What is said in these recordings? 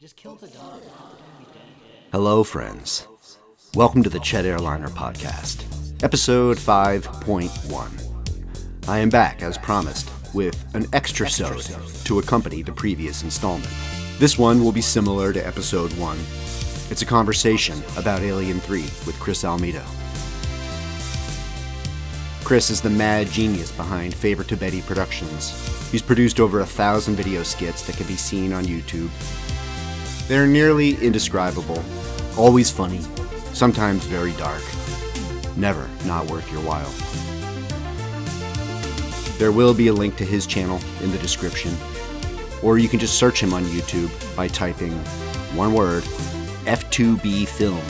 Just kill the dog. Hello, friends. Welcome to the Chet Airliner podcast, episode 5.1. I am back, as promised, with an extrasode to accompany the previous installment. This one will be similar to episode 1. It's a conversation about Alien 3 with Chris Almeda. Chris is the mad genius behind Favorite to Betty Productions. He's produced over 1,000 video skits that can be seen on YouTube. They're nearly indescribable, always funny, sometimes very dark, never not worth your while. There will be a link to his channel in the description, or you can just search him on YouTube by typing one word, F2B Film,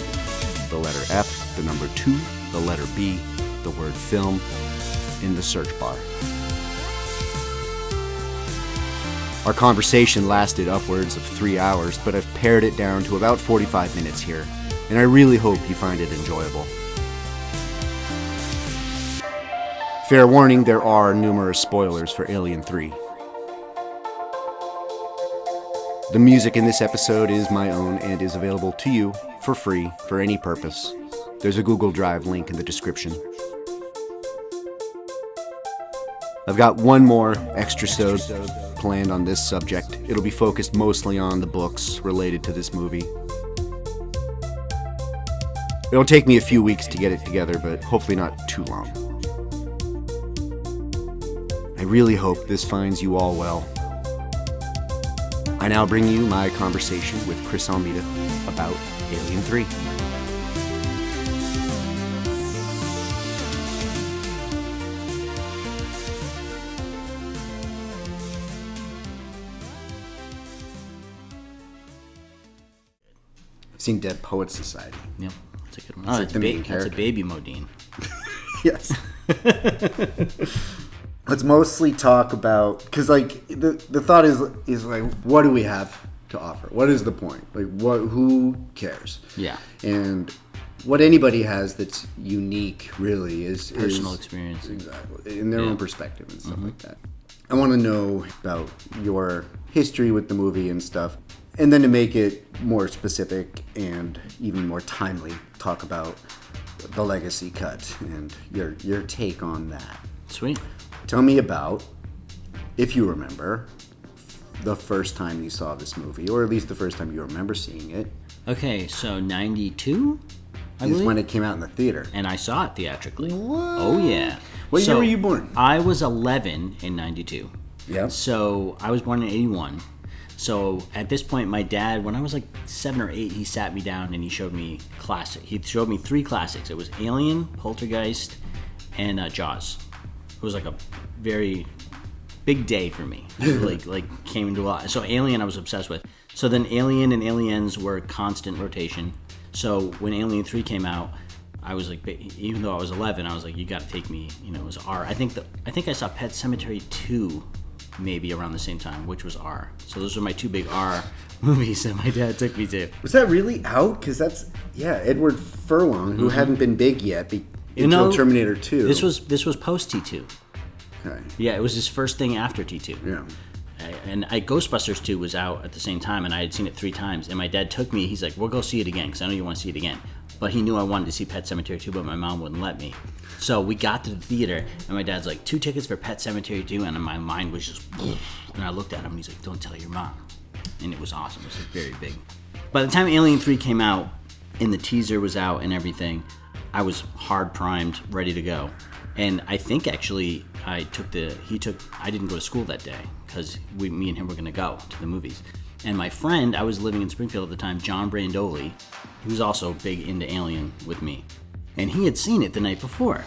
the letter F, the number 2, the letter B, the word film, in the search bar. Our conversation lasted upwards of 3 hours, but I've pared it down to about 45 minutes here, and I really hope you find it enjoyable. Fair warning, there are numerous spoilers for Alien 3. The music in this episode is my own and is available to you for free for any purpose. There's a Google Drive link in the description. I've got one more extrasode planned on this subject. It'll be focused mostly on the books related to this movie. It'll take me a few weeks to get it together, but hopefully not too long. I really hope this finds you all well. I now bring you my conversation with Chris Almeda about Alien 3. I've seen Dead Poets Society. Yep, that's a good one. That's a baby Modine. Yes. Let's mostly talk about, because like the thought is like, what do we have to offer? What is the point? Like, who cares? Yeah. And what anybody has that's unique really is Personal experience. Exactly. In their own perspective and stuff like that. I want to know about your history with the movie and stuff. And then to make it more specific and even more timely, talk about the legacy cut and your take on that. Sweet. Tell me about, if you remember, the first time you saw this movie, or at least the first time you remember seeing it. Okay, so 92, I believe? Is when it came out in the theater. And I saw it theatrically. What? Oh, yeah. What year were you born? I was 11 in 92. Yeah. So I was born in 81. So at this point, my dad, when I was like 7 or 8, he sat me down and he showed me He showed me 3 classics. It was Alien, Poltergeist, and Jaws. It was like a very big day for me. like came into a lot. So Alien I was obsessed with. So then Alien and Aliens were constant rotation. So when Alien 3 came out, I was like, even though I was 11, I was like, you got to take me. It was R. I think I saw Pet Sematary 2 maybe around the same time, which was R. So those were my 2 big R movies that my dad took me to. Was that really out? Because that's Edward Furlong, who hadn't been big yet until Terminator 2. This was post T2. Okay. Yeah, it was his first thing after T2. Yeah. And Ghostbusters 2 was out at the same time, and I had seen it 3 times. And my dad took me. He's like, "We'll go see it again, because I know you want to see it again." But he knew I wanted to see Pet Sematary 2, but my mom wouldn't let me. So we got to the theater, and my dad's like, 2 tickets for Pet Sematary 2, and my mind was just, and I looked at him, and he's like, "Don't tell your mom." And it was awesome. It was very big. By the time Alien 3 came out, and the teaser was out and everything, I was hard primed, ready to go. And I think actually I didn't go to school that day, because me and him were going to go to the movies. And my friend, I was living in Springfield at the time, John Brandoli, he was also big into Alien with me. And he had seen it the night before.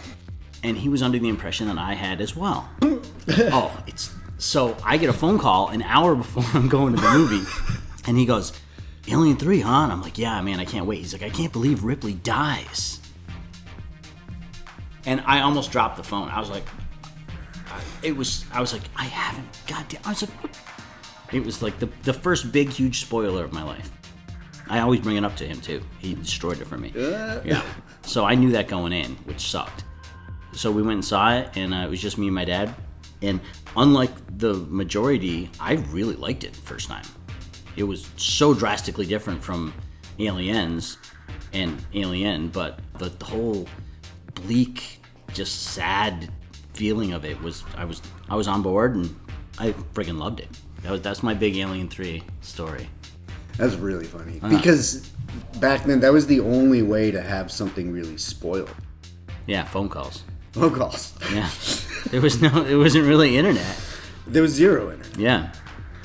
And he was under the impression that I had as well. So I get a phone call an hour before I'm going to the movie. And he goes, "Alien 3, huh?" And I'm like, "Yeah, man, I can't wait." He's like, "I can't believe Ripley dies." And I almost dropped the phone. I was like, I haven't, goddamn. I was like, what? It was like the first big, huge spoiler of my life. I always bring it up to him, too. He destroyed it for me. Yeah. So I knew that going in, which sucked. So we went and saw it, and it was just me and my dad. And unlike the majority, I really liked it the first time. it was so drastically different from Aliens and Alien, but the whole bleak, just sad feeling of it was I was on board, and I friggin' loved it. That's my big Alien 3 story. That's really funny because back then that was the only way to have something really spoiled. Yeah, phone calls. Phone calls. Yeah, it wasn't really internet. There was zero internet. Yeah,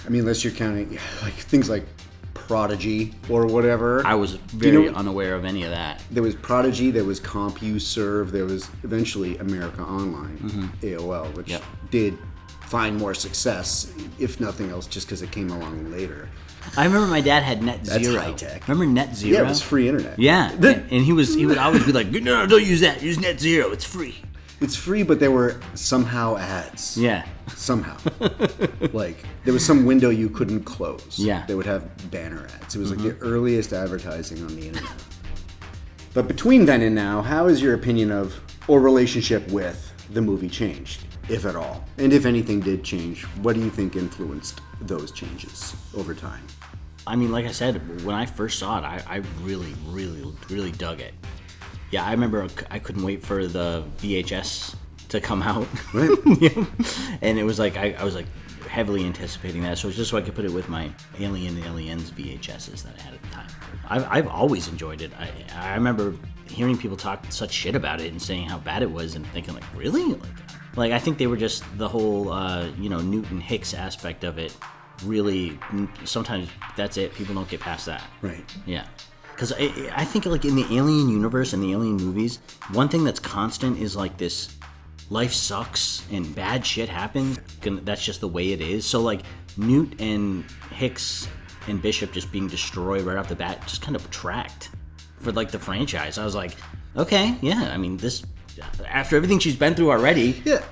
I mean, unless you're counting like things like Prodigy or whatever. I was very unaware of any of that. There was Prodigy, there was CompuServe, there was eventually America Online, AOL, which did find more success, if nothing else, just because it came along later. I remember my dad had Net Zero. That's high tech. Remember Net Zero? Yeah, it was free internet. Yeah, and he would always be like, no, don't use that. Use Net Zero. It's free. It's free, but there were somehow ads. Yeah. Somehow. Like, there was some window you couldn't close. Yeah. They would have banner ads. It was like the earliest advertising on the internet. But between then and now, how has your opinion of, or relationship with, the movie changed, if at all? And if anything did change, what do you think influenced those changes over time? I mean, like I said, when I first saw it, I really, really, really dug it. Yeah, I remember I couldn't wait for the VHS to come out. Right. And it was like, I was like heavily anticipating that. So it's just so I could put it with my Aliens VHSs that I had at the time. I've always enjoyed it. I remember hearing people talk such shit about it and saying how bad it was and thinking like, really? Like I think they were just the whole, Newton Hicks aspect of it. Really, sometimes that's it. People don't get past that. Right. Yeah. Because I think like in the Alien universe and the Alien movies, one thing that's constant is like this life sucks and bad shit happens. That's just the way it is. So like Newt and Hicks and Bishop just being destroyed right off the bat just kind of tracked for like the franchise. I was like, okay, yeah, I mean this, after everything she's been through already. Yeah,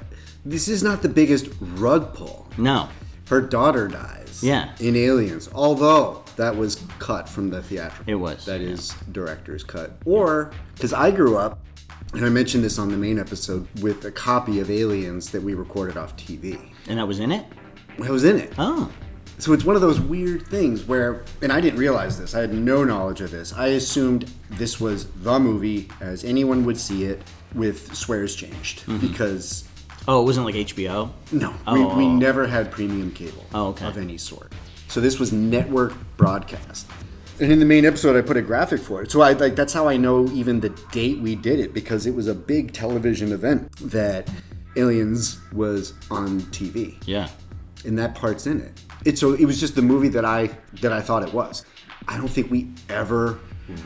this is not the biggest rug pull. No. Her daughter dies. Yeah. In Aliens, although that was cut from the theatrical. It was. That is director's cut. Or, because I grew up, and I mentioned this on the main episode, with a copy of Aliens that we recorded off TV. And that was in it? I was in it. Oh. So it's one of those weird things where, and I didn't realize this, I had no knowledge of this. I assumed this was the movie as anyone would see it with swears changed. Because... Oh, it wasn't like HBO? No. Oh. We never had premium cable okay. of any sort. So this was network broadcast. And in the main episode, I put a graphic for it. So that's how I know even the date we did it, because it was a big television event that Aliens was on TV. Yeah. And that part's in it. It was just the movie that I thought it was. I don't think we ever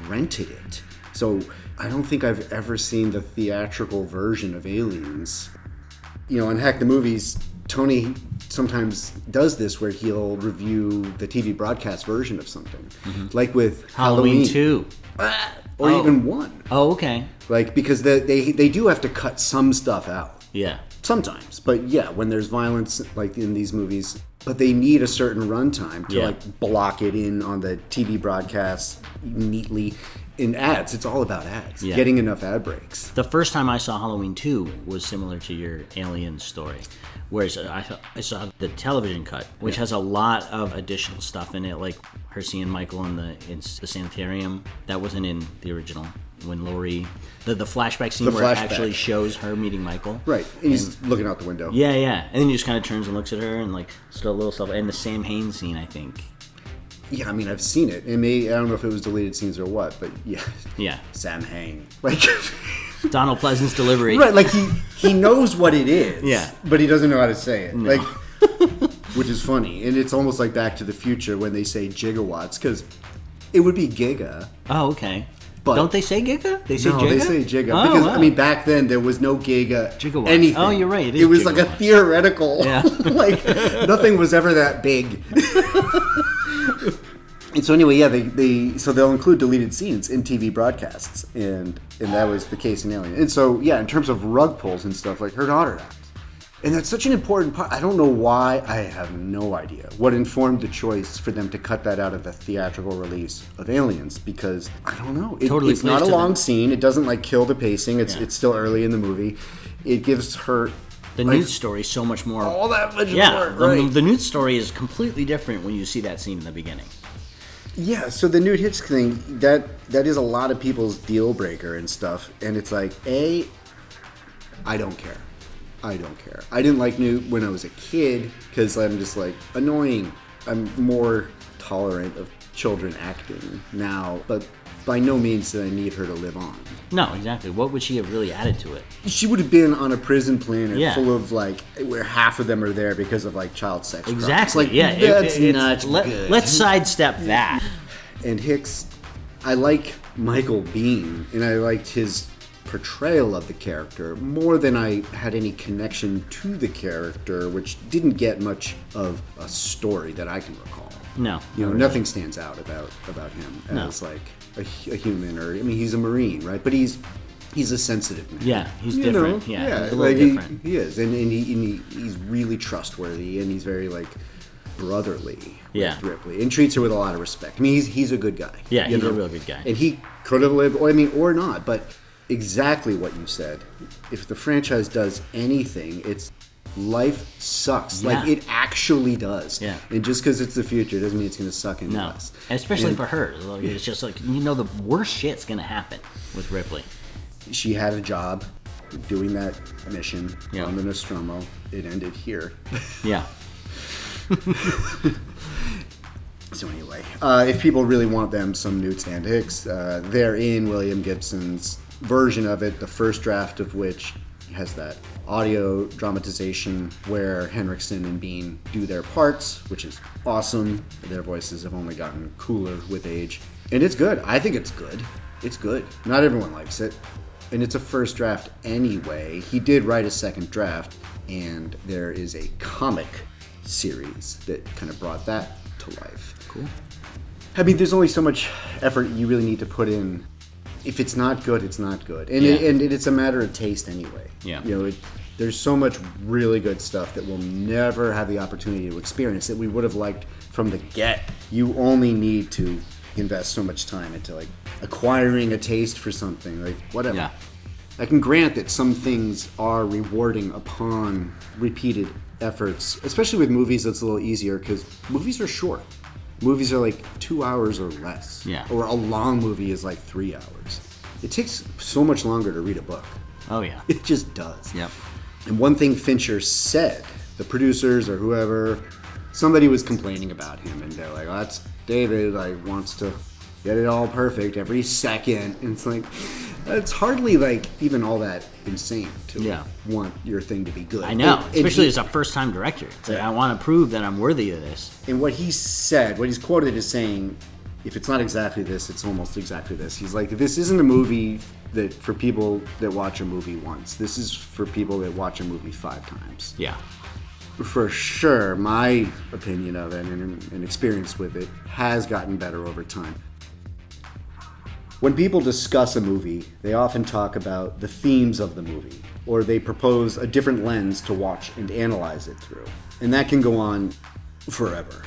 rented it. So I don't think I've ever seen the theatrical version of Aliens. On Hack the Movies, Tony sometimes does this where he'll review the TV broadcast version of something. Like with Halloween 2. Or even 1. Oh, okay. Like, because they do have to cut some stuff out. Yeah. Sometimes. But yeah, when there's violence like in these movies, but they need a certain runtime to like block it in on the TV broadcast neatly. In ads, it's all about ads. Yeah. Getting enough ad breaks. The first time I saw Halloween 2 was similar to your Alien story, whereas I saw the television cut, which has a lot of additional stuff in it, like her seeing Michael in the sanitarium. That wasn't in the original. When Laurie, the flashback scene where it actually shows her meeting Michael. Right. And he's looking out the window. Yeah. And then he just kind of turns and looks at her and like still a little stuff. And the Sam Haines scene, I think. Yeah, I mean, I've seen it. I don't know if it was deleted scenes or what, but yeah. Yeah. Sam Hain. Like Donald Pleasant's delivery. Right, like he knows what it is. Yeah. But he doesn't know how to say it. No. Like, which is funny. And it's almost like Back to the Future when they say gigawatts, because it would be giga. Oh, okay. But don't they say giga? They say no, giga? they say giga. Oh, because, wow. I mean, back then, there was no Gigawatts. anything. Oh, you're right. It was like a gigawatts. theoretical. Yeah. Like, nothing was ever that big. And so anyway, yeah, they'll include deleted scenes in TV broadcasts, and that was the case in Alien. And so, yeah, in terms of rug pulls and stuff, like her daughter dies. And that's such an important part. I don't know why. I have no idea what informed the choice for them to cut that out of the theatrical release of Aliens, because I don't know. It's not a long scene. It doesn't like kill the pacing. It's still early in the movie. It gives her the Newt story so much more. All that much yeah, more. Right. The Newt story is completely different when you see that scene in the beginning. Yeah, so the Newt Hicks thing, that is a lot of people's deal breaker and stuff. And it's like, I don't care. I don't care. I didn't like Newt when I was a kid because I'm just like, annoying. I'm more tolerant of children acting now, but by no means did I need her to live on. No, exactly. What would she have really added to it? She would have been on a prison planet full of, like, where half of them are there because of, like, child sex crimes. Exactly, Like, yeah. that's not good. Let's sidestep that. And Hicks, I like Michael Biehn, and I liked his portrayal of the character more than I had any connection to the character, which didn't get much of a story that I can recall. No. You know, nothing stands out about him as, like, a human, or, I mean, he's a Marine, right? But he's a sensitive man. Yeah, he's different. He's a little like different. He is, and he's really trustworthy, and he's very, like, brotherly with Ripley, and treats her with a lot of respect. I mean, he's a good guy. Yeah, he's a real good guy. And he could have lived, or not, but exactly what you said. If the franchise does anything, it's life sucks. Yeah. Like, it actually does. Yeah. And just because it's the future doesn't mean it's going to suck any less. Especially for her. Like, it's just like, the worst shit's going to happen with Ripley. She had a job doing that mission on the Nostromo. It ended here. Yeah. So anyway, if people really want them some Newt and Hicks, they're in William Gibson's version of it, the first draft of which has that audio dramatization where Henriksen and Bean do their parts, which is awesome. Their voices have only gotten cooler with age. And it's good. I think it's good. It's good. Not everyone likes it. And it's a first draft anyway. He did write a second draft, and there is a comic series that kind of brought that to life. Cool. I mean, there's only so much effort you really need to put in. If it's not good, it's not good. And, it's a matter of taste anyway. Yeah. You know, there's so much really good stuff that we'll never have the opportunity to experience that we would have liked from the get. You only need to invest so much time into, like, acquiring a taste for something, like, whatever. Yeah. I can grant that some things are rewarding upon repeated efforts, especially with movies. That's a little easier because movies are short. Movies are like 2 hours or less. Yeah. Or a long movie is like 3 hours. It takes so much longer to read a book. Oh, yeah. It just does. Yep. And one thing Fincher said, the producers or whoever, somebody was complaining about him, and they're like, oh, that's David, like, wants to get it all perfect every second. And it's like, it's hardly, like, even all that insane to want your thing to be good. I know, especially as a first-time director. It's like, I want to prove that I'm worthy of this. And what he said, what he's quoted as saying, if it's not exactly this, it's almost exactly this. He's like, this isn't a movie that for people that watch a movie once. This is for people that watch a movie 5 times. Yeah. For sure, my opinion of it and experience with it has gotten better over time. When people discuss a movie, they often talk about the themes of the movie, or they propose a different lens to watch and analyze it through. And that can go on forever.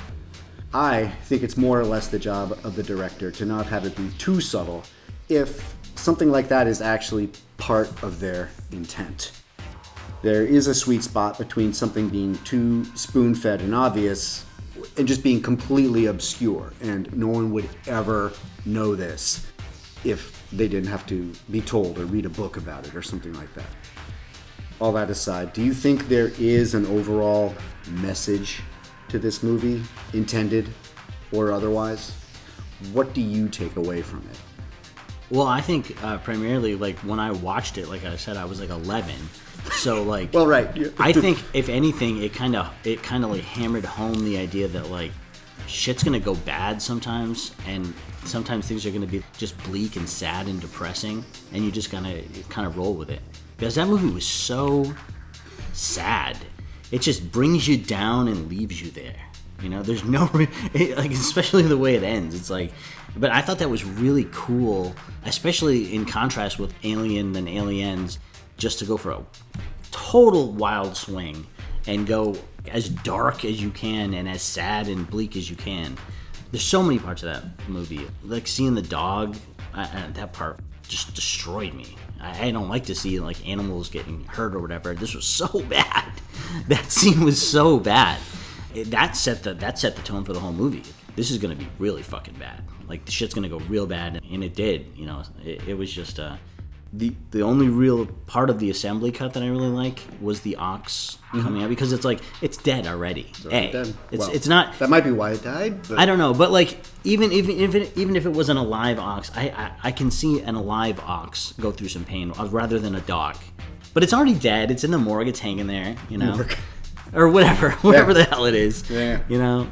I think it's more or less the job of the director to not have it be too subtle if something like that is actually part of their intent. There is a sweet spot between something being too spoon-fed and obvious and just being completely obscure, and no one would ever know this if they didn't have to be told or read a book about it or something like that. All that aside, do you think there is an overall message to this movie, intended or otherwise? What do you take away from it? Well, I think primarily, like, when I watched it, like I said, I was like 11. So, like, well, right. Yeah. I think if anything, it kind of like hammered home the idea that, like, shit's gonna go bad sometimes, and sometimes things are gonna be just bleak and sad and depressing, and you just gonna kind of roll with it. Because that movie was so sad. It just brings you down and leaves you there. You know, there's no like, especially the way it ends. It's like, but I thought that was really cool, especially in contrast with Alien and Aliens, just to go for a total wild swing and go as dark as you can and as sad and bleak as you can. There's so many parts of that movie. Like seeing the dog, that part just destroyed me. I don't like to see, like, animals getting hurt or whatever. This was so bad. That scene was so bad. That set the tone for the whole movie. this is going to be really fucking bad. Like, the shit's going to go real bad. And it did, you know. It was just... The only real part of the assembly cut that I really like was the ox coming out, because it's like, it's dead already. Dead. It's not... That might be why it died. But. I don't know, but like, even if it was an alive ox, I can see an alive ox go through some pain rather than a dog. But it's already dead. It's in the morgue. It's hanging there, you know, or whatever the hell it is. Yeah. You know,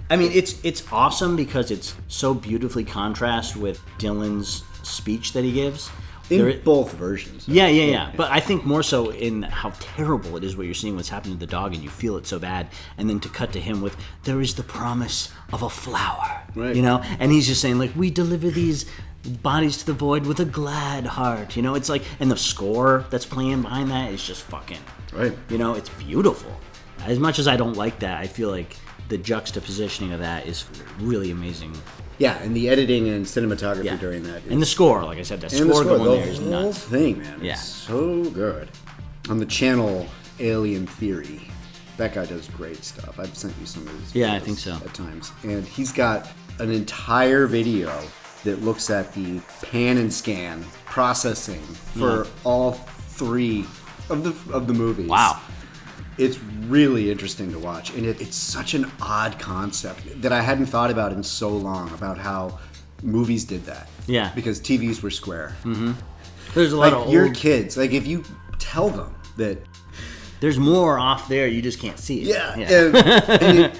I mean, it's awesome because it's so beautifully contrast with Dylan's speech that he gives. In both versions. Yeah. But I think more so in how terrible it is what you're seeing, what's happening to the dog, and you feel it so bad. And then to cut to him with, there is the promise of a flower. Right. You know? And he's just saying, like, we deliver these bodies to the void with a glad heart. You know? It's like, and the score that's playing behind that is just fucking... Right. You know? It's beautiful. As much as I don't like that, I feel like the juxtapositioning of that is really amazing. Yeah, and the editing and cinematography during that. And the score, like I said, that score going there is nuts. The whole thing, man. Yeah. It's so good. On the channel Alien Theory, that guy does great stuff. I've sent you some of his videos I think so. at times. And he's got an entire video that looks at the pan and scan processing for all three of the movies. Wow. It's really interesting to watch, and it's such an odd concept that I hadn't thought about in so long, about how movies did that. Yeah. Because TVs were square. Mm-hmm. There's a lot of your kids, like, if you tell them that... There's more off there, you just can't see it. Yeah.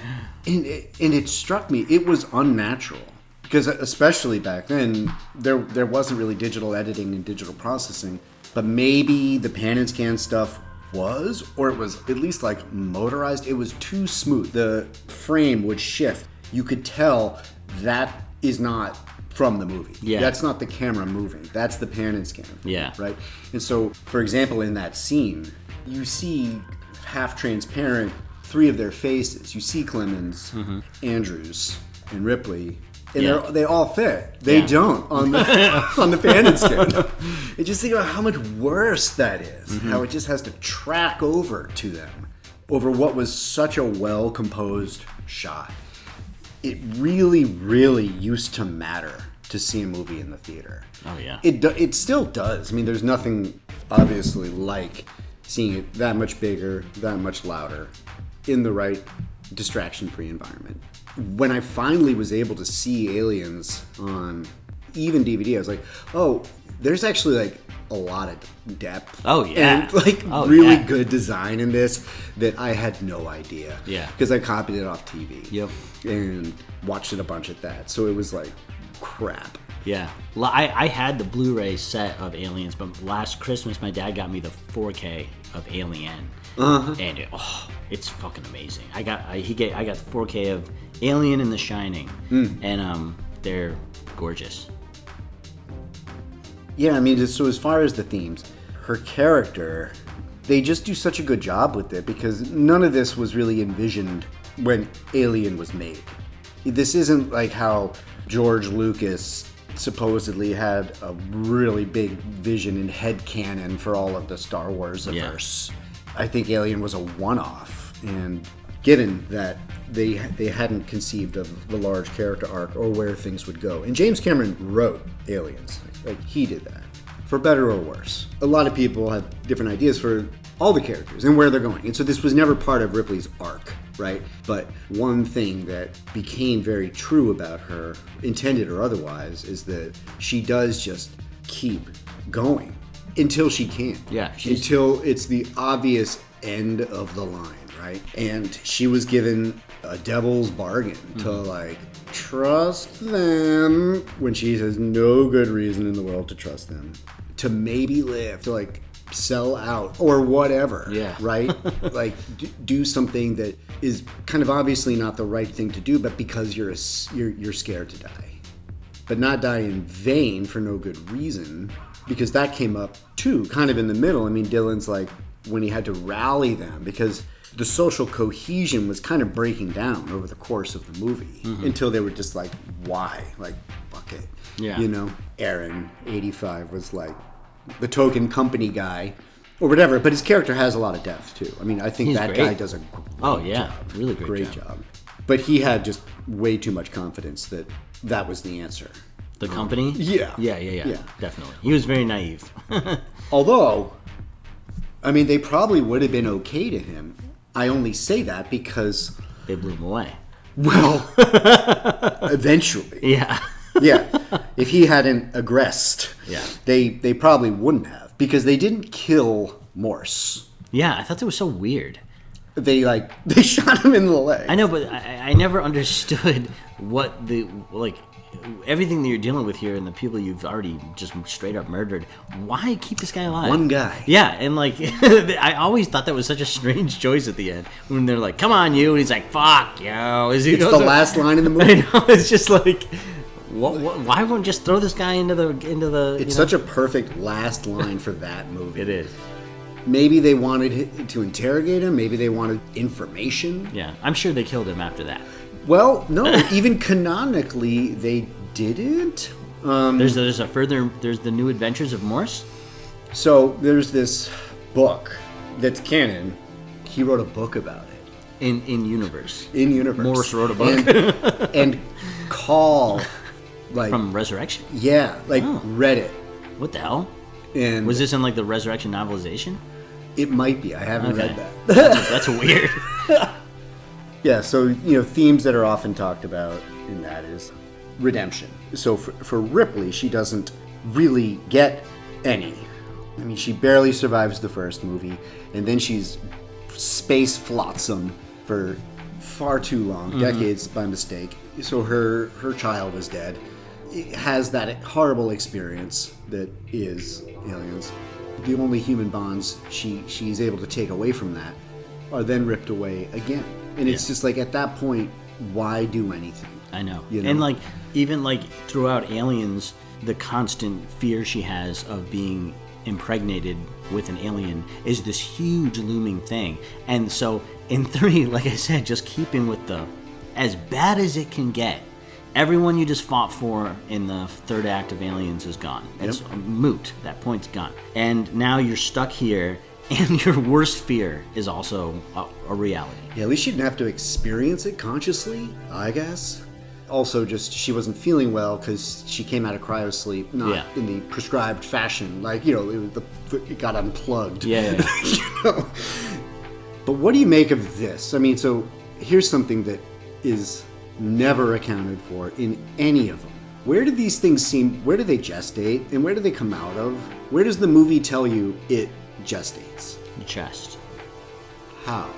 And it struck me, it was unnatural. Because especially back then, there wasn't really digital editing and digital processing, but maybe the pan and scan stuff was, or it was at least like motorized. It was too smooth. The frame would shift. You could tell that is not from the movie. Yeah. That's not the camera moving. That's the pan and scan. Yeah. Right? And so, for example, in that scene, you see half transparent three of their faces. You see Clemens, Andrews, and Ripley. And they all fit. They don't on the pan and scan. You just think about how much worse that is. How it just has to track over to them over what was such a well-composed shot. It really, really used to matter to see a movie in the theater. Oh, yeah. It still does. I mean, there's nothing obviously like seeing it that much bigger, that much louder, in the right distraction-free environment. When I finally was able to see Aliens on even DVD, I was like, oh, there's actually like a lot of depth. Oh, yeah. And like really good design in this that I had no idea. Yeah. Because I copied it off TV. Yep. And watched it a bunch at that. So it was like crap. Yeah. I had the Blu-ray set of Aliens, but last Christmas my dad got me the 4K of Alien. And it's fucking amazing. I got the 4K of Alien and The Shining, and they're gorgeous. Yeah, I mean, so as far as the themes, her character, they just do such a good job with it, because none of this was really envisioned when Alien was made. This isn't like how George Lucas supposedly had a really big vision and headcanon for all of the Star Wars verse. I think Alien was a one-off, and given that they hadn't conceived of the large character arc or where things would go. And James Cameron wrote Aliens. Like, he did that. For better or worse. A lot of people have different ideas for all the characters and where they're going. And so this was never part of Ripley's arc, right? But one thing that became very true about her, intended or otherwise, is that she does just keep going until she can't. Yeah. Until it's the obvious end of the line, right? And she was given a devil's bargain to, like, trust them when she has no good reason in the world to trust them. To maybe live, to, like, sell out or whatever. Yeah. Right? Like, do something that is kind of obviously not the right thing to do, but because you're scared to die. But not die in vain for no good reason, because that came up too, kind of in the middle. I mean, Dylan's like, when he had to rally them, because the social cohesion was kind of breaking down over the course of the movie until they were just like, why? Like, fuck it. Yeah. You know, Aaron, 85, was like the token company guy or whatever, but his character has a lot of depth too. I mean, I think He's that great. guy does a great job. Really great job. But he had just way too much confidence that that was the answer. The company? Yeah. Yeah. Definitely. He was very naive. Although, I mean, they probably would have been okay to him. I only say that because... They blew him away. Well, eventually. Yeah. Yeah. If he hadn't aggressed, Yeah. they probably wouldn't have. Because they didn't kill Morse. Yeah, I thought that was so weird. They shot him in the leg. I know, but I never understood what everything that you're dealing with here and the people you've already just straight up murdered. Why keep this guy alive? One guy. Yeah, and I always thought that was such a strange choice at the end when they're like, "Come on, you," and he's like, "Fuck you." It's the last line in the movie. I know. It's just like, why won't just throw this guy into the? It's such a perfect last line for that movie. It is. Maybe they wanted to interrogate him. Maybe they wanted information. Yeah, I'm sure they killed him after that. Well, no. Even canonically, they didn't. There's the New Adventures of Morse. So there's this book that's canon. He wrote a book about it. In universe. In universe. Morse wrote a book. And Call, from Resurrection. Yeah, read it. What the hell? And was this in the Resurrection novelization? It might be. I haven't read that. That's weird. Yeah, so, themes that are often talked about in that is redemption. So for Ripley, she doesn't really get any. I mean, she barely survives the first movie, and then she's space flotsam for far too long, decades by mistake. So her child is dead. It has that horrible experience that is aliens. The only human bonds she's able to take away from that are then ripped away again. And it's just at that point, why do anything? I know. And even throughout Aliens, the constant fear she has of being impregnated with an alien is this huge looming thing. And so in 3, like I said, just keeping with as bad as it can get, everyone you just fought for in the 3rd act of Aliens is gone. It's moot. That point's gone. And now you're stuck here, and your worst fear is also a reality. Yeah, at least she didn't have to experience it consciously, I guess. Also, just she wasn't feeling well because she came out of cryosleep, not in the prescribed fashion. It got unplugged. Yeah. But what do you make of this? I mean, so here's something that is never accounted for in any of them. Where do these things where do they gestate, and where do they come out of? Where does the movie tell you it gestates? The chest. How?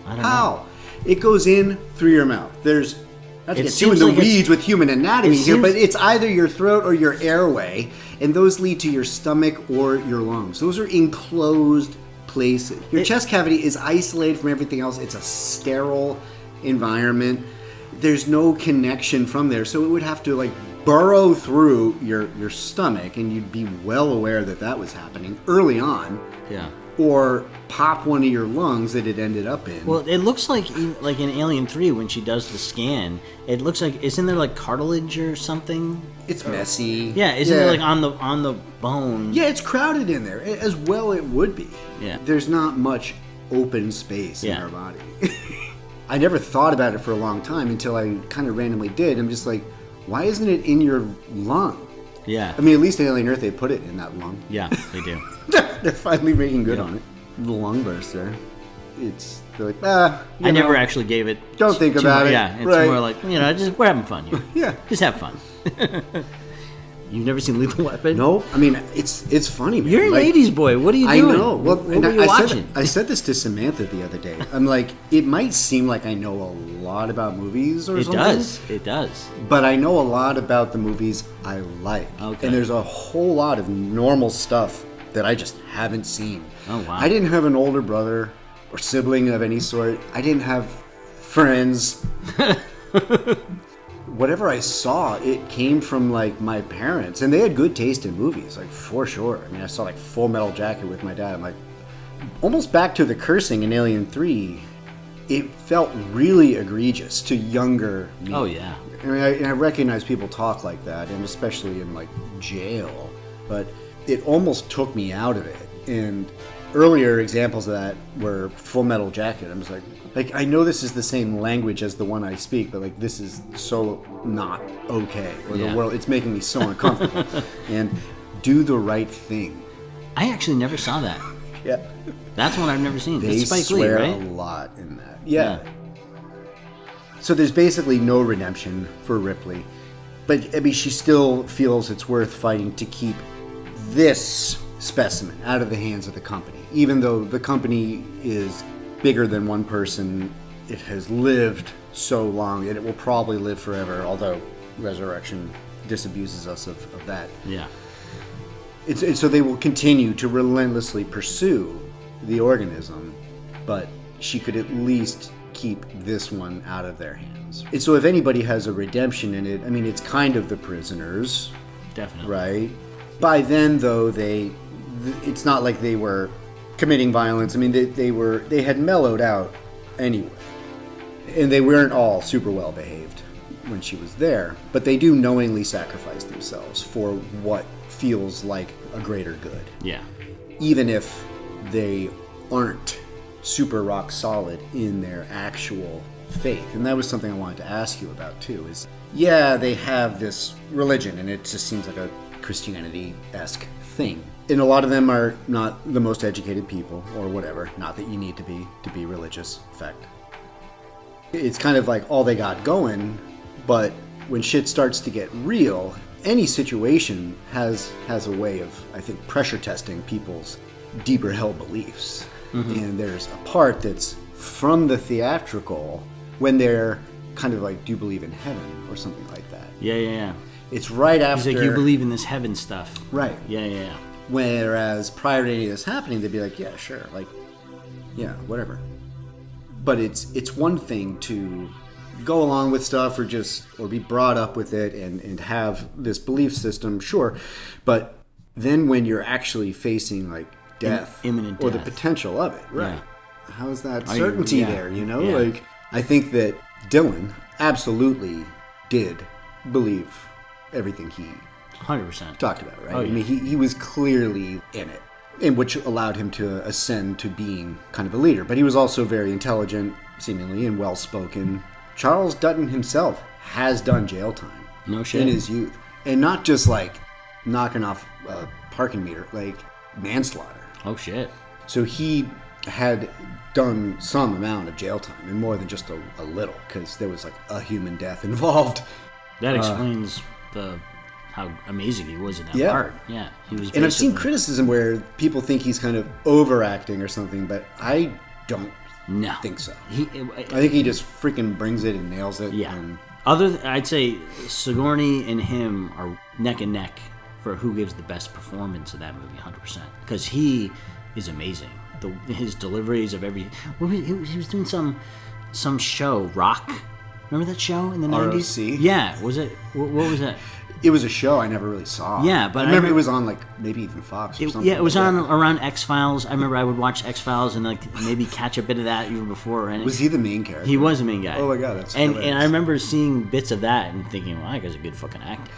I don't know. It goes in through your mouth. Not to get too in the weeds with human anatomy here, but it's either your throat or your airway, and those lead to your stomach or your lungs. Those are enclosed places. Your chest cavity is isolated from everything else. It's a sterile environment. There's no connection from there, so it would have to burrow through your stomach, and you'd be well aware that was happening early on. Yeah. Or pop one of your lungs that it ended up in. Well, it looks like in Alien 3 when she does the scan, it looks like, isn't there cartilage or something? It's messy. Yeah, isn't it on the bone? Yeah, it's crowded in there. As well it would be. Yeah. There's not much open space in our body. I never thought about it for a long time until I kind of randomly did. I'm just like, why isn't it in your lung? Yeah. I mean, at least in Alien Earth they put it in that lung. Yeah, they do. They're finally making good on it. The lung burster. They're like, I never actually gave it. Don't think about it. Yeah, it's more like, we're having fun here. Yeah. Just have fun. You've never seen Lethal Weapon? No. I mean, it's funny, man. You're an 80s boy. What are you doing? I know. Well, what were you watching? I said this to Samantha the other day. I'm like, it might seem like I know a lot about movies or something. It does. But I know a lot about the movies I like. Okay. And there's a whole lot of normal stuff that I just haven't seen. Oh, wow. I didn't have an older brother or sibling of any sort. I didn't have friends. Whatever I saw, it came from my parents, and they had good taste in movies, for sure. I mean, I saw Full Metal Jacket with my dad. I'm like, almost back to the cursing in Alien 3. It felt really egregious to younger me. Oh yeah. I mean, I recognize people talk like that, and especially in jail, but it almost took me out of it. And earlier examples of that were Full Metal Jacket. I'm just like I know this is the same language as the one I speak, but like this is so not okay. Or the world, it's making me so uncomfortable. And Do the Right Thing. I actually never saw that. Yeah. That's one I've never seen. They It's Spike Lee, swear right? a lot in that. Yeah. So there's basically no redemption for Ripley. But, I mean, she still feels it's worth fighting to keep this specimen out of the hands of the company. Even though the company is bigger than one person, it has lived so long, and it will probably live forever, although Resurrection disabuses us of that. Yeah. So they will continue to relentlessly pursue the organism, but she could at least keep this one out of their hands. And so if anybody has a redemption in it, I mean, it's kind of the prisoners. Definitely. Right? By then, though, it's not like they were committing violence. I mean, they had mellowed out anyway. And they weren't all super well behaved when she was there, but they do knowingly sacrifice themselves for what feels like a greater good. Yeah. Even if they aren't super rock solid in their actual faith. And that was something I wanted to ask you about too, is they have this religion and it just seems like a Christianity-esque thing. And a lot of them are not the most educated people or whatever. Not that you need to be religious, in fact. It's kind of like all they got going, but when shit starts to get real, any situation has a way of, I think, pressure testing people's deeper held beliefs. Mm-hmm. And there's a part that's from the theatrical when they're kind of like, do you believe in heaven or something like that? Yeah. It's right after... He's like, you believe in this heaven stuff. Right. Yeah. Whereas prior to any of this happening, they'd be like, yeah, sure, like, yeah, whatever. But it's one thing to go along with stuff or be brought up with it and have this belief system, sure. But then when you're actually facing like death, imminent or death, the potential of it, right? Yeah. How's that certainty there? You know, Yeah. like I think that Dylan absolutely did believe everything he 100% talked about, right? Oh, yeah. I mean, he was clearly in it, and which allowed him to ascend to being kind of a leader. But he was also very intelligent, seemingly, and well-spoken. Charles Dutton himself has done jail time. No shit. In his youth. And not just like knocking off a parking meter, like manslaughter. Oh shit. So he had done some amount of jail time, and more than just a little, because there was like a human death involved. That explains how amazing he was in that part. Yeah, he was. And I've seen criticism where people think he's kind of overacting or something, but I don't think so. I think he just freaking brings it and nails it. Yeah. And I'd say Sigourney and him are neck and neck for who gives the best performance in that movie, 100%. Because he is amazing. His deliveries of every. He was doing some show, Rock. Remember that show in the 90s? ROC? Yeah. Was it? What was that? It was a show I never really saw. Yeah, but I remember it was on like maybe even Fox or something. Yeah, it was on around X-Files. I remember I would watch X-Files and like maybe catch a bit of that even before. And was he the main character? He was the main guy. Oh my god, that's and I remember seeing bits of that and thinking, well, that guy's a good fucking actor.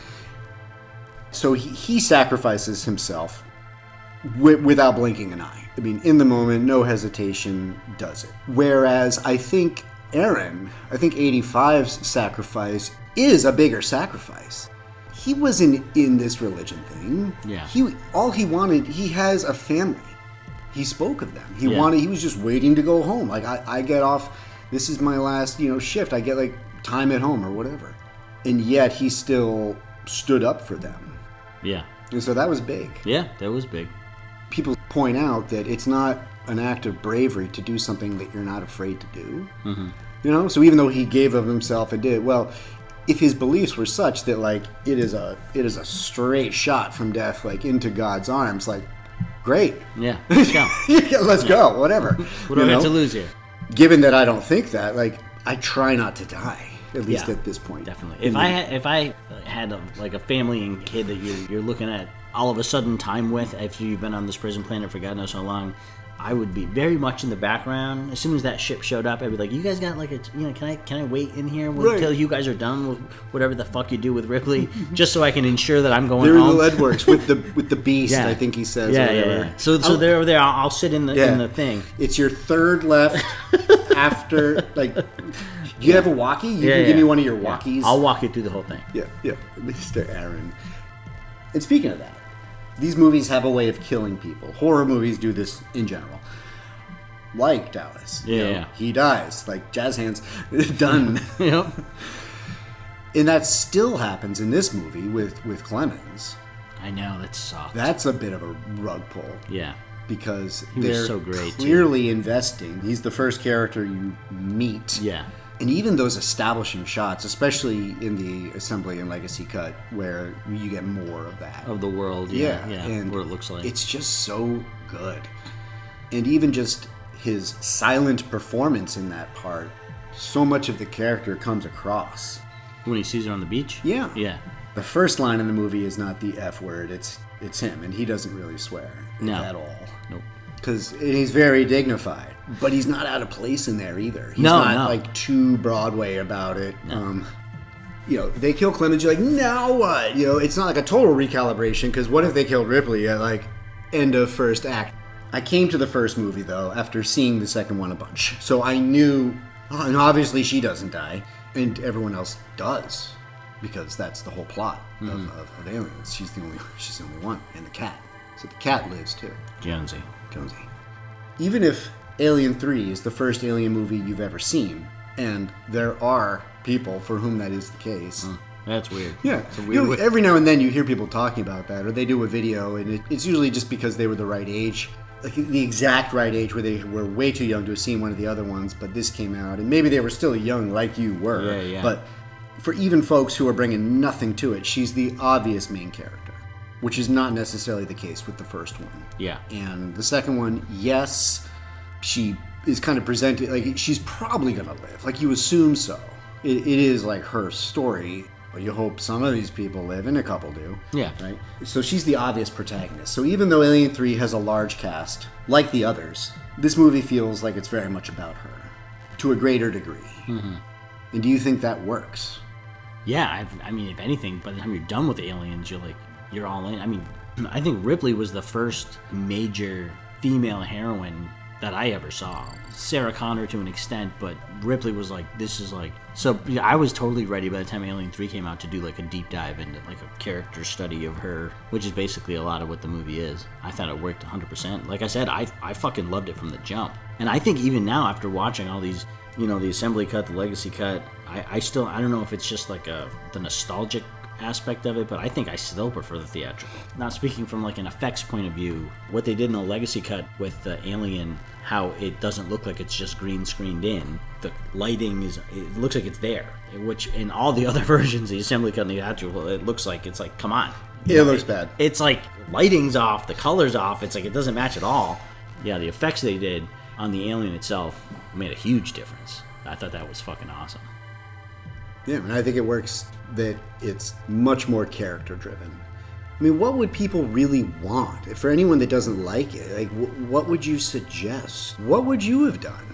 So he sacrifices himself without blinking an eye. I mean, in the moment, no hesitation, does it. Whereas I think 85's sacrifice is a bigger sacrifice. He wasn't in this religion thing. Yeah. All he wanted, he has a family. He spoke of them. He was just waiting to go home. Like, I get off, this is my last, shift. I get like time at home or whatever. And yet he still stood up for them. Yeah. And so that was big. Yeah, that was big. People point out that it's not an act of bravery to do something that you're not afraid to do. Mm-hmm. So even though he gave of himself and did, well, if his beliefs were such that like it is a straight shot from death like into God's arms, like great. Yeah. Let's go. Let's go, whatever. What do I have to lose here? Given that I don't think that, like I try not to die. at least at this point. Definitely. If I had a family and kid that you're looking at all of a sudden time with after you've been on this prison planet for God knows how long, I would be very much in the background. As soon as that ship showed up, I'd be like, "You guys got can I wait in here until you guys are done with whatever the fuck you do with Ripley, just so I can ensure that I'm going home." They're in the lead works with the beast. I think he says. Yeah. So they're over there. I'll sit in the thing. It's your third left after Do you have a walkie? You can give me one of your walkies. I'll walk you through the whole thing. Yeah, Mr. Aaron. And speaking of that, these movies have a way of killing people. Horror movies do this in general. Like Dallas. Yeah. He dies. Like Jazz Hands. Done. Yep. And that still happens in this movie with Clemens. I know, that sucks. That's a bit of a rug pull. Yeah. Because they're so great, clearly investing. He's the first character you meet. Yeah. And even those establishing shots, especially in the Assembly and Legacy cut, where you get more of that. Of the world, and what it looks like. It's just so good. And even just his silent performance in that part, so much of the character comes across. When he sees her on the beach? Yeah. Yeah. The first line in the movie is not the F word, it's him, and he doesn't really swear at all. Nope. Because he's very dignified, but he's not out of place in there either. He's No. like too Broadway about it. No. They kill Clemens, you're like, now what? It's not like a total recalibration, because what if they killed Ripley at end of first act? I came to the first movie, though, after seeing the second one a bunch. So I knew, and obviously she doesn't die, and everyone else does, because that's the whole plot of Aliens. She's the only one, and the cat. So the cat lives, too. Jonesy. Even if Alien 3 is the first Alien movie you've ever seen, and there are people for whom that is the case. That's weird. Yeah. It's a weird every now and then you hear people talking about that, or they do a video, and it's usually just because they were the right age. Like the exact right age where they were way too young to have seen one of the other ones, but this came out, and maybe they were still young like you were. Yeah. But for even folks who are bringing nothing to it, she's the obvious main character, which is not necessarily the case with the first one. Yeah. And the second one, yes, she is kind of presented like she's probably going to live. Like you assume so. It is like her story. But you hope some of these people live, and a couple do. Yeah. Right? So she's the obvious protagonist. So even though Alien 3 has a large cast, like the others, this movie feels like it's very much about her, to a greater degree. Mm-hmm. And do you think that works? Yeah, I mean, if anything, by the time you're done with Aliens, you're all in. I mean, I think Ripley was the first major female heroine that I ever saw. Sarah Connor to an extent, but Ripley was like, this is like... So yeah, I was totally ready by the time Alien 3 came out to do like a deep dive into like a character study of her, which is basically a lot of what the movie is. I thought it worked 100%. Like I said, I fucking loved it from the jump. And I think even now, after watching all these, the Assembly cut, the Legacy cut, I don't know if it's just like the nostalgic aspect of it, but I think I still prefer the theatrical. Not speaking from like an effects point of view, what they did in the Legacy cut with the Alien, how it doesn't look like it's just green screened in. The lighting it looks like it's there, which in all the other versions, the Assembly cut and the theatrical, it looks like it's like, come on. It looks bad. It's like lighting's off, the color's off, it's like it doesn't match at all. Yeah, the effects they did on the Alien itself made a huge difference. I thought that was fucking awesome. Yeah, and I think it works that it's much more character driven. I mean, what would people really want? For anyone that doesn't like it, like, what would you suggest? What would you have done?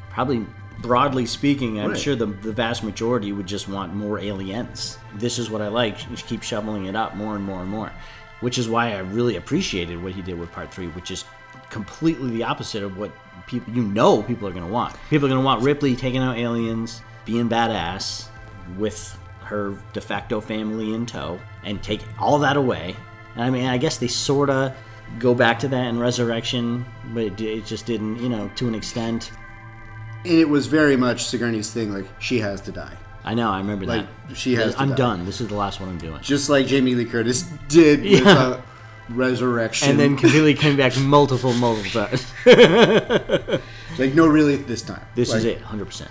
Probably, broadly speaking, I'm sure the vast majority would just want more aliens. This is what I like. You keep shoveling it up more and more and more. Which is why I really appreciated what he did with Part 3, which is completely the opposite of what people are going to want. People are going to want Ripley taking out aliens, being badass, with her de facto family in tow, and take all that away. And I mean, I guess they sort of go back to that in Resurrection, but it just didn't, to an extent. And it was very much Sigourney's thing, like, she has to die. I know, I remember that. She has to I'm die. done. This is the last one I'm doing. Just like Jamie Lee Curtis did with Resurrection. And then completely came back multiple times. Like, no, really, this time. This is it, 100%.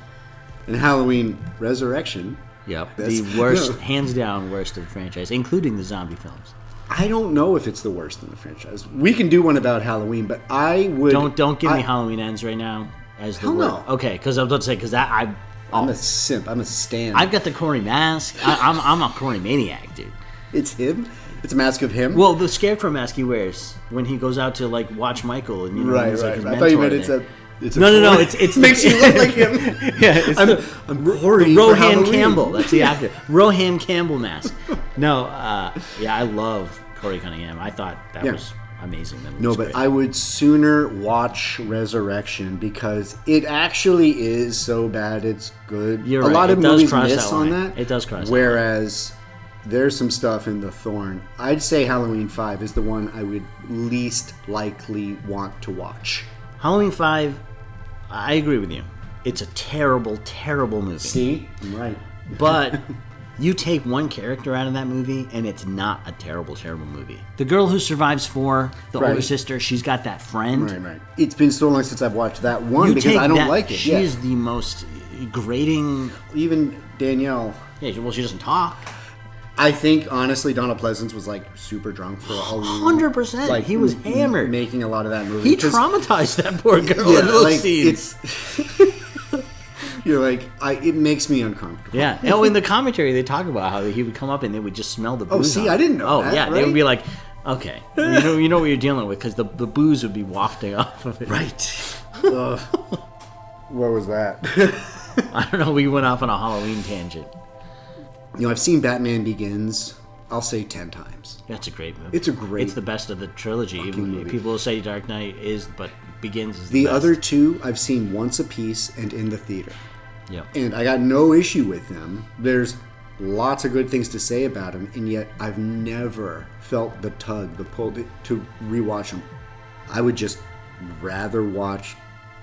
And Halloween Resurrection. Yep, the worst, hands down worst of the franchise, including the zombie films. I don't know if it's the worst in the franchise. We can do one about Halloween, but I would... Don't give me Halloween Ends right now as the Hell word. no. Okay, because I was about to say, because that I'm a simp. I'm a stan. I've got the Corey mask. I'm a Corey maniac, dude. It's him? It's a mask of him? Well, the Scarecrow mask he wears when he goes out to, like, watch Michael. And, right. Like, his I thought you meant it's a No. It's makes you look like him. Yeah, I'm Corey. Rohan Campbell. That's the actor. Rohan Campbell mask. No, I love Corey Cunningham. I thought that was amazing. No, but great. I would sooner watch Resurrection because it actually is so bad it's good. You're a right. lot It of does movies cross miss that on line. that. It does cross. Whereas there's some stuff in The Thorn. I'd say Halloween 5 is the one I would least likely want to watch. Halloween 5, I agree with you. It's a terrible, terrible movie. See? I'm right. But you take one character out of that movie, and it's not a terrible, terrible movie. The girl who survives for the older sister, she's got that friend. Right. It's been so long since I've watched that one because I don't like it. She's the most grating. Even Danielle. Yeah, well, she doesn't talk. I think, honestly, Donald Pleasance was, like, super drunk for a 100%. Like, he was hammered. Making a lot of that movie. He traumatized that poor girl in those scenes. You're like, it makes me uncomfortable. Yeah. In the commentary, they talk about how he would come up and they would just smell the booze. I didn't know that. Yeah. Right? They would be like, okay, you know what you're dealing with because the booze would be wafting off of it. Right. What was that? I don't know. We went off on a Halloween tangent. I've seen Batman Begins, I'll say 10 times. That's a great movie. It's the best of the trilogy. Even movie. people will say Dark Knight is, but Begins is the best. The other two I've seen once a piece and in the theater. Yep. And I got no issue with them. There's lots of good things to say about them, and yet I've never felt the pull to rewatch them. I would just rather watch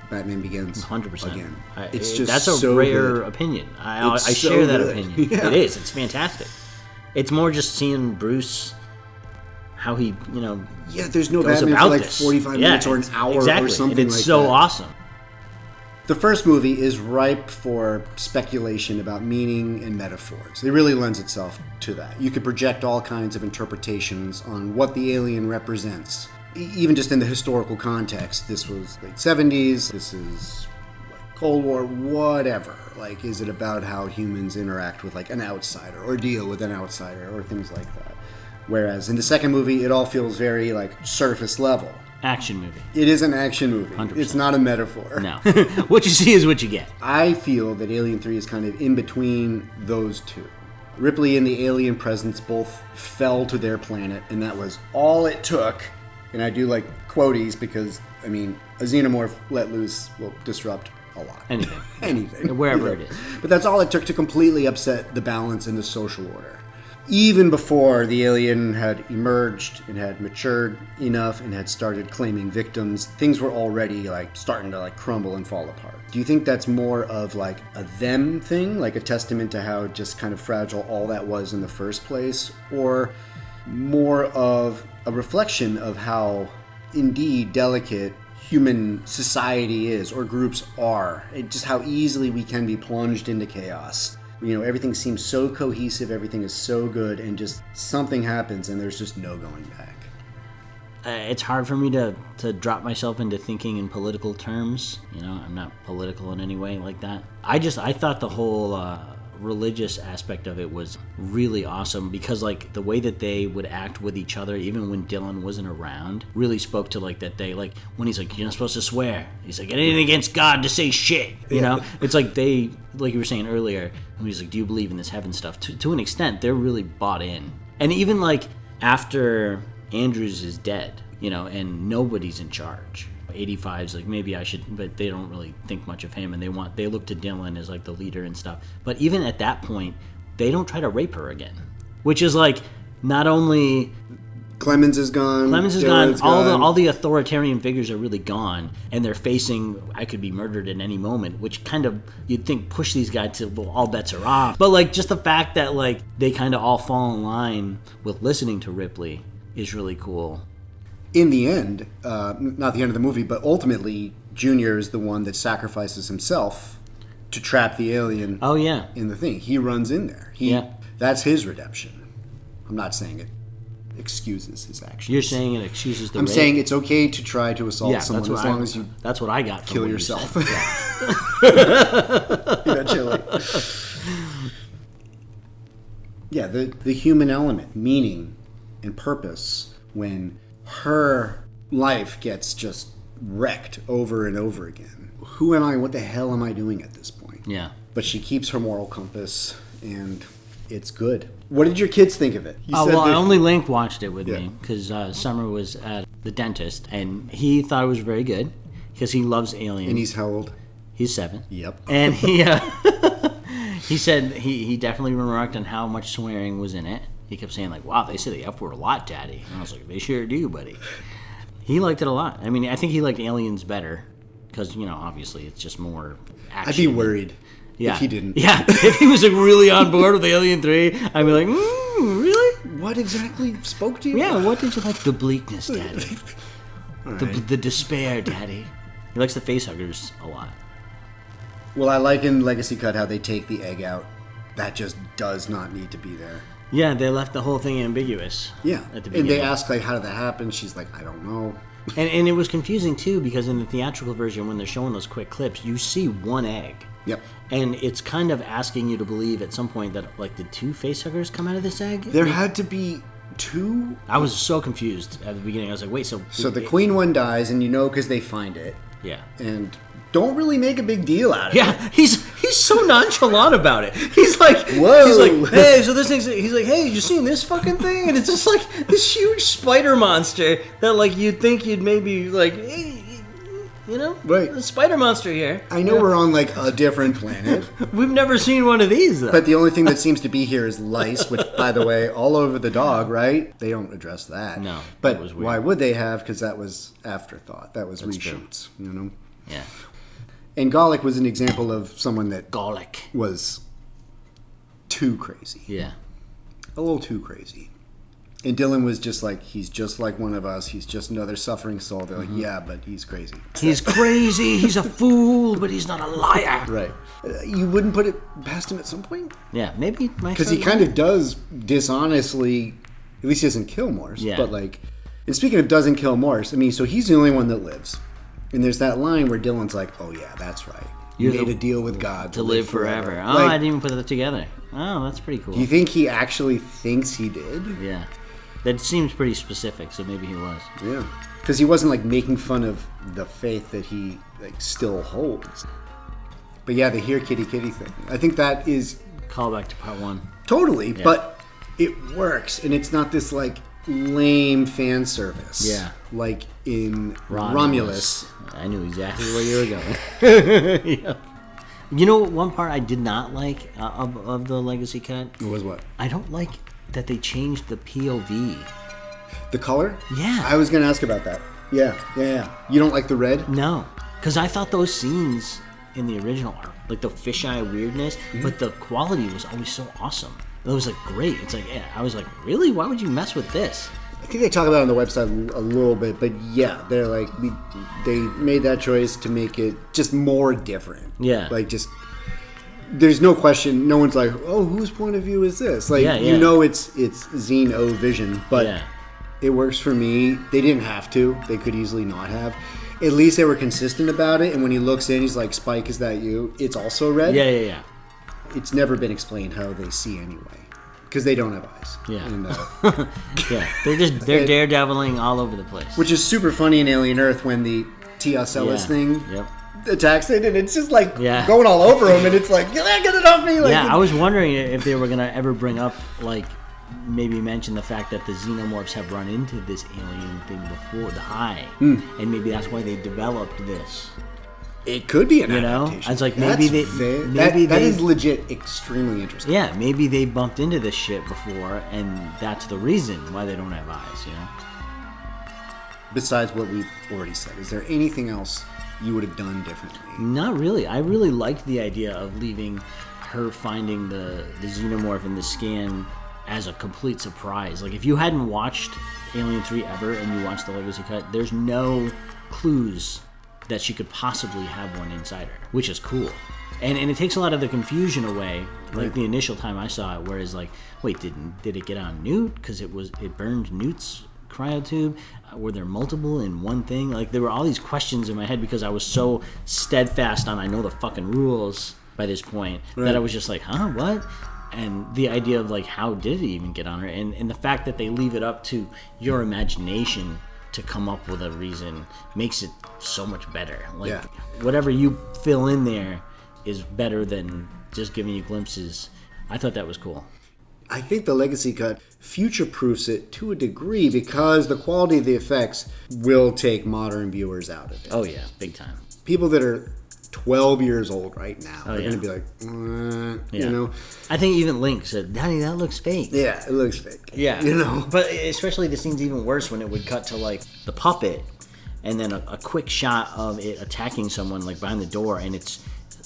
Batman Begins 100% again. That's a rare opinion. I share that opinion. Yeah. It is. It's fantastic. It's more just seeing Bruce, how he, there's no goes Batman about for like this. 45 minutes or an hour or something and it's like so that. awesome. The first movie is ripe for speculation about meaning and metaphors. It really lends itself to that. You could project all kinds of interpretations on what the alien represents. Even just in the historical context, this was late 70s, this is like Cold War, whatever. Like, is it about how humans interact with like an outsider or deal with an outsider or things like that? Whereas in the second movie, it all feels very like surface level. Action movie. It is an action movie. 100%. It's not a metaphor. No. What you see is what you get. I feel that Alien 3 is kind of in between those two. Ripley and the alien presence both fell to their planet, and that was all it took. And I do like quoties because, a xenomorph let loose will disrupt a lot. Anything. Wherever it is. But that's all it took to completely upset the balance in the social order. Even before the alien had emerged and had matured enough and had started claiming victims, things were already starting to crumble and fall apart. Do you think that's more of a them thing, like a testament to how just kind of fragile all that was in the first place, or more of a reflection of how indeed delicate human society is, or groups are, just how easily we can be plunged into chaos? Everything seems so cohesive, everything is so good, and just something happens and there's just no going back. It's hard for me to drop myself into thinking in political terms. I'm not political in any way like that. I thought the whole religious aspect of it was really awesome because the way that they would act with each other even when Dylan wasn't around really spoke to that they when he's you're not supposed to swear, he's anything against God to say shit, it's they, like you were saying earlier, and he's do you believe in this heaven stuff? To an extent they're really bought in. And even after Andrews is dead, and nobody's in charge, 85's maybe I should, but they don't really think much of him, and they look to Dylan as the leader and stuff. But even at that point, they don't try to rape her again, which is not only Clemens is gone. All the authoritarian figures are really gone, and they're facing I could be murdered at any moment, which kind of you'd think push these guys to all bets are off. But just the fact that they kind of all fall in line with listening to Ripley is really cool. In the end, not the end of the movie, but ultimately, Junior is the one that sacrifices himself to trap the alien. Oh yeah, in the thing, he runs in there. That's his redemption. I'm not saying it excuses his actions. You're saying it excuses the I'm rape? saying it's okay to try to assault someone as long as you that's what I got. Kill yourself. Chili. Yeah, the human element, meaning and purpose, when her life gets just wrecked over and over again. Who am I? What the hell am I doing at this point? Yeah. But she keeps her moral compass, and it's good. What did your kids think of it? Only Link watched it with me because Summer was at the dentist, and he thought it was very good because he loves Alien. And he's how old? He's 7. Yep. And he said he definitely remarked on how much swearing was in it. He kept saying, like, wow, they say the F word a lot, Daddy. And I was like, they sure do, buddy. He liked it a lot. I mean, I think he liked Aliens better because, obviously it's just more action. I'd be worried if he didn't. Yeah, if he was like, really on board with Alien 3, I'd be like, really? What exactly spoke to you? Yeah, what did you like? The bleakness, Daddy. Right. The despair, Daddy. He likes the facehuggers a lot. Well, I like in Legacy Cut how they take the egg out. That just does not need to be there. Yeah, they left the whole thing ambiguous. Yeah. At the beginning. And they ask, like, how did that happen? She's like, I don't know. And it was confusing, too, because in the theatrical version, when they're showing those quick clips, you see one egg. Yep. And it's kind of asking you to believe at some point that, like, did 2 facehuggers come out of this egg? There had to be 2? I was so confused at the beginning. I was like, wait, so... So the queen one dies, and because they find it. Yeah. And don't really make a big deal out of it. Yeah, he's so nonchalant about it. He's like, whoa. He's like, hey, so this thing's... He's like, hey, you seen this fucking thing? And it's just like this huge spider monster that, like, you'd think you'd maybe, like... Hey, right. A spider monster here. I know we're on, like, a different planet. We've never seen one of these, though. But the only thing that seems to be here is lice, which, by the way, all over the dog, right? They don't address that. No, But that was weird. why would they have? Because that was afterthought. That was That's reshoots, Yeah. And Golic was an example of someone that Golic. was too crazy. Yeah. A little too crazy. And Dylan was just like, he's just like one of us. He's just another suffering soul. They're like, yeah, but he's crazy. He's crazy. He's a fool, but he's not a liar. Right. You wouldn't put it past him at some point? Yeah, maybe. Because he kind of does dishonestly, at least he doesn't kill Morse. Yeah. But like, and speaking of doesn't kill Morse, I mean, so he's the only one that lives. And there's that line where Dylan's like, oh yeah, that's right. You made a deal with God to live forever. Oh, like, I didn't even put that together. Oh, that's pretty cool. Do you think he actually thinks he did? Yeah. That seems pretty specific, so maybe he was. Yeah. Because he wasn't like making fun of the faith that he like still holds. But yeah, the here kitty kitty thing. I think that is Callback to part 1. Totally, Yeah. but it works and it's not this like lame fan service. Yeah. Like in Romulus. I knew exactly where you were going. Yeah. You know one part I did not like of the Legacy Cut? It was what? I don't like that they changed the POV. The color? Yeah. I was going to ask about that. Yeah. You don't like the red? No. Because I thought those scenes in the original are like the fisheye weirdness, but the quality was always so awesome. It was like great. It's like, yeah, I was like, really? Why would you mess with this? I think they talk about it on the website a little bit, but yeah, they're like, they made that choice to make it just more different. Yeah. Like just, there's no question, no one's like, oh, whose point of view is this? Like, you know it's Xeno vision, but it works for me. They didn't have to. They could easily not have. At least they were consistent about it, and when he looks in, he's like, Spike, is that you? It's also red. Yeah. It's never been explained how they see anyway. Because they don't have eyes. Yeah. And, yeah. They're daredeviling all over the place. Which is super funny in Alien Earth when the T.S. Ellis thing attacks it, and it's just like going all over him, and it's like, get it off me! Like, I was wondering if they were going to ever bring up, like, maybe mention the fact that the xenomorphs have run into this alien thing before, the eye. And maybe that's why they developed this. It could be an adaptation. I was like, maybe that is legit extremely interesting. Yeah, maybe they bumped into this shit before, and that's the reason why they don't have eyes, you know? Besides what we've already said, is there anything else you would have done differently? Not really. I really liked the idea of leaving her finding the xenomorph in the scan as a complete surprise. Like, if you hadn't watched Alien 3 ever and you watched the Legacy Cut, there's no clues that she could possibly have one inside her, which is cool. And it takes a lot of the confusion away, like the initial time I saw it, whereas like, wait, did it get on Newt? Because it burned Newt's cryotube? Were there multiple in one thing? Like, there were all these questions in my head because I was so steadfast on I know the fucking rules by this point that I was just like, huh, what? And the idea of, like, how did it even get on her? And the fact that they leave it up to your imagination to come up with a reason makes it so much better. Like, whatever you fill in there is better than just giving you glimpses. I thought that was cool. I think the Legacy Cut future-proofs it to a degree because the quality of the effects will take modern viewers out of it. Oh, yeah, big time. People that are 12 years old right now are going to be like, you know? I think even Link said, Daddy, that looks fake. Yeah, it looks fake. Yeah. You know? But especially the scene's even worse when it would cut to, like, the puppet and then a quick shot of it attacking someone, like, behind the door, and it's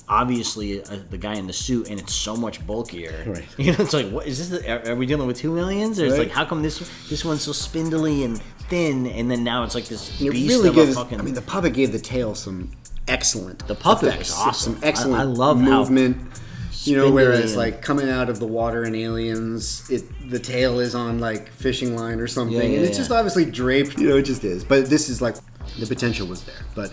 obviously the guy in the suit, and it's so much bulkier. Right. You know, it's like, what is this? Are we dealing with 2 millions? Or it's like, how come this one's so spindly and thin, and then now it's like this beast really of gives, a fucking... I mean, the puppet gave the tail some excellent The puppet effects, was awesome. some excellent I love movement. You know, whereas and, like coming out of the water in Aliens, the tail is on like fishing line or something, and it's just obviously draped. You know, it just is. But this is like the potential was there. But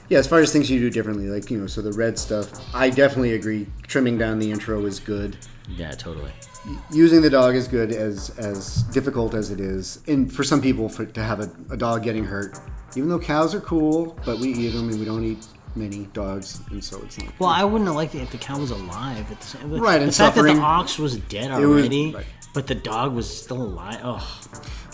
yeah, as far as things you do differently, like, you know, so the red stuff, I definitely agree. Trimming down the intro is good. Yeah, totally. Using the dog is good, as difficult as it is, and for some people to have a dog getting hurt, even though cows are cool, but we eat them and we don't eat many dogs, and so it's not. Well, I wouldn't have liked it if the cow was alive. At the same, right, and the fact suffering. that the ox was dead already, but the dog was still alive. Oh.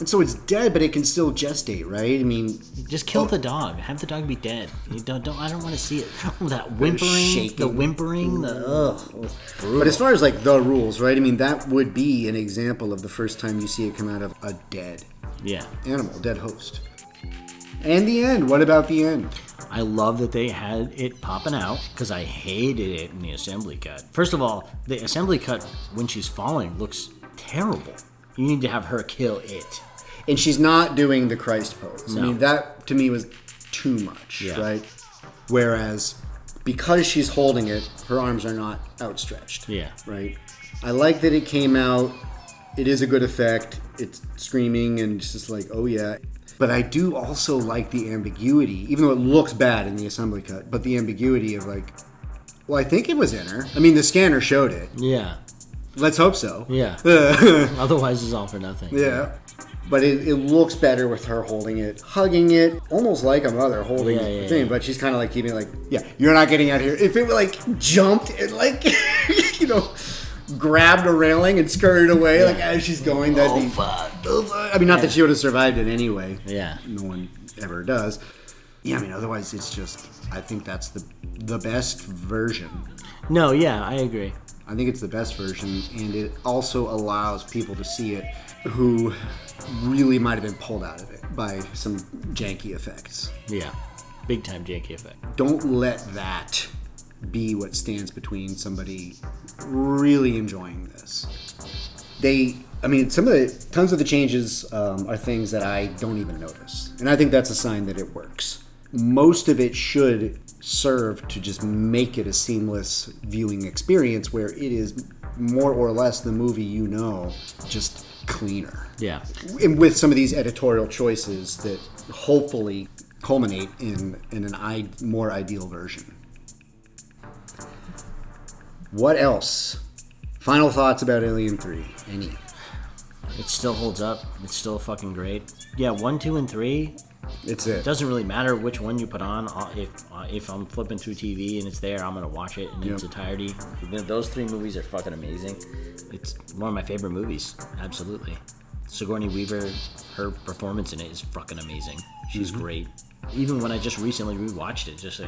And so it's dead, but it can still gestate, right? I mean, just kill the dog. Have the dog be dead. You don't. I don't want to see it. That whimpering, the whimpering, But as far as like the rules, right? I mean, that would be an example of the first time you see it come out of a dead animal, dead host. And the end. What about the end? I love that they had it popping out because I hated it in the assembly cut. First of all, the assembly cut when she's falling looks terrible. You need to have her kill it. And she's not doing the Christ pose. No. I mean, that to me was too much, right? Whereas because she's holding it, her arms are not outstretched. Yeah. Right? I like that it came out. It is a good effect. It's screaming and it's just like, oh yeah. But I do also like the ambiguity, even though it looks bad in the assembly cut, but the ambiguity of like, well, I think it was in her. I mean, the scanner showed it. Yeah. Let's hope so. Yeah. Otherwise, it's all for nothing. Yeah. But it looks better with her holding it, hugging it, almost like a mother holding the thing. But she's kind of like keeping it like, you're not getting out here. If it like jumped and like, you know, grabbed a railing and scurried away like as she's going, that'd be... fuck. I mean, not that she would have survived it anyway. Yeah. No one ever does. Yeah, I mean, otherwise it's just... I think that's the best version. No, yeah, I agree. I think it's the best version, and it also allows people to see it who really might have been pulled out of it by some janky effects. Yeah, big time janky effect. Don't let that be what stands between somebody really enjoying this. Tons of the changes are things that I don't even notice, and I think that's a sign that it works. Most of it should serve to just make it a seamless viewing experience where it is more or less the movie you know, just cleaner. Yeah. And with some of these editorial choices that hopefully culminate in an more ideal version. What else? Final thoughts about Alien 3? Any? It still holds up. It's still fucking great. Yeah, 1, 2, and 3... It's it. It doesn't really matter which one you put on. If I'm flipping through TV and it's there, I'm going to watch it in its entirety. Those 3 movies are fucking amazing. It's one of my favorite movies. Absolutely. Sigourney Weaver, her performance in it is fucking amazing. She's great. Even when I just recently rewatched it, just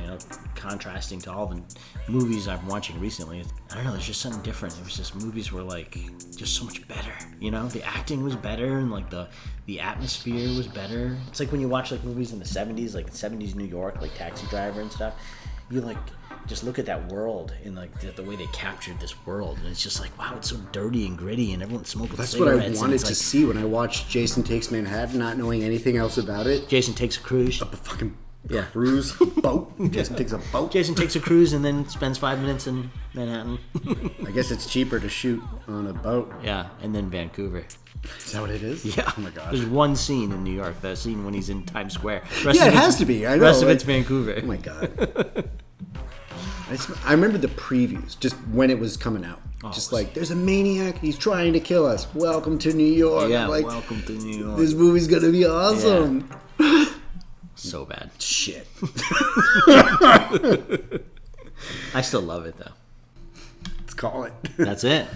contrasting to all the movies I'm watching recently, I don't know, there's just something different. It was just movies were like just so much better, the acting was better and like the atmosphere was better. It's like when you watch like movies in the 70s, like 70s New York, like Taxi Driver and stuff, you like just look at that world and like the way they captured this world, and it's just like, wow, it's so dirty and gritty and everyone's smoking That's cigarettes. That's what I wanted to see when I watched Jason Takes Manhattan, not knowing anything else about it. Jason Takes a Cruise. Yeah. Cruise boat. Jason takes a boat. Jason takes a cruise and then spends 5 minutes in Manhattan. I guess it's cheaper to shoot on a boat. Yeah, and then Vancouver. Is that what it is? Yeah. Oh my gosh. There's one scene in New York, that scene when he's in Times Square. Yeah, it has to be. I know. The rest of it's Vancouver. Oh my god. I remember the previews, just when it was coming out. Just like, there's a maniac, he's trying to kill us. Welcome to New York. Yeah, like, welcome to New York. This movie's gonna be awesome. Yeah. So bad. Shit. I still love it though. Let's call it. That's it.